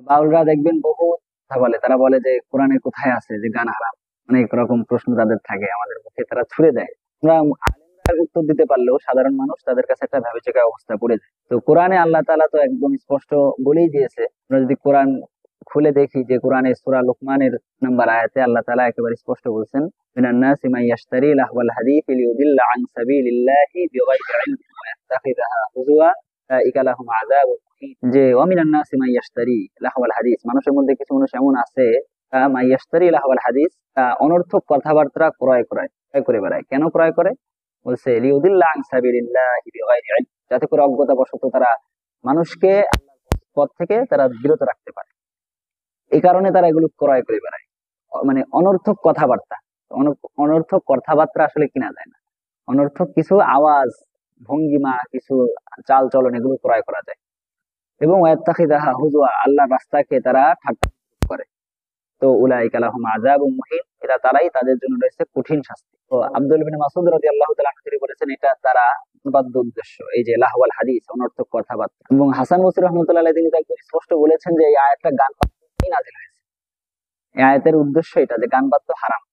বাউলরা দেখবেন বহু কথা বলে, তারা বলে যে কোরআনে কোথায় আছে যে গান হারাম। অনেক রকম প্রশ্ন তাদের থাকে, আমাদের মুখে তারা ছুড়ে দেয়। আমরা আলেমরা উত্তর দিতে পারলেও সাধারণ মানুষ তাদের কাছে একটা ভ্যাবাচ্যাকা অবস্থা পড়ে যায়। তো কোরআনে আল্লাহ তাআলা তো একদম স্পষ্ট বলেই দিয়েছে। আমরা যদি কোরআন খুলে দেখি যে কোরআনে সূরা লুকমানের নাম্বার আয়াতে আল্লাহ তাআলা একেবারে স্পষ্ট বলছেন, মিনান নাসি মান ইয়াশতারি লাহওয়াল হাদীথি লিয়ুদিল্লা আন সাবিলিল্লাহি বিগাইরি ইলমিন ওয়া ইয়াত্তাখিযাহা হুজুয়া উলাইকা লাহুম আযাবুন মুহিন। যে ওয়া মিনান নাসি মান ইয়াশতারি লাহওয়াল হাদীস, মানুষের মধ্যে কিছু মানুষ এমন আছে মান ইয়াশতারি লাহওয়াল হাদীস, অনর্থক কথাবার্তা ক্রয় ক্রয় ক্রয় করে বেড়ায়। কেন ক্রয় করে? বলছে লিয়ুদিল্লা আন সাবিলিল্লাহি বিগাইরি ইলম, যাতে করে অজ্ঞতাবশত তারা মানুষকে আল্লাহর পথ থেকে তারা বিরত রাখতে পারে। এই কারণে তারা এগুলো ক্রয় করে বেড়ায়। মানে অনর্থক কথাবার্তা, অনর্থক কথাবার্তা আসলে কিনা যায় না। অনর্থক কিছু আওয়াজ, ভঙ্গিমা, কিছু চাল চলন, এগুলো ক্রয় করা যায়। এবং ওয়াত্তাখিযাহা হুজুয়া, আল্লাহর রাস্তাকে তারা ঠাট্টা করে। তো উলাইকা লাহুম আযাবুম মুহিন, এরা তারাই, তাদের জন্য রয়েছে কঠিন শাস্তি। তো আব্দুল ইবনে মাসউদ রাদিয়াল্লাহু তাআলা আনহু তিনি বলেছেন এটা তারা বাদ্য উদ্দেশ্য, এই যে লাহওয়াল হাদিস, অনর্থক কথাবার্তা। এবং হাসান বসরি রাহমাতুল্লাহ আলাইহি তিনি তো একদম স্পষ্ট বলেছেন যে এই আয়াতটা গান বাদ্য নাযিল হয়েছে। এই আয়াতের উদ্দেশ্য এটা যে গান বাদ্য হারাম।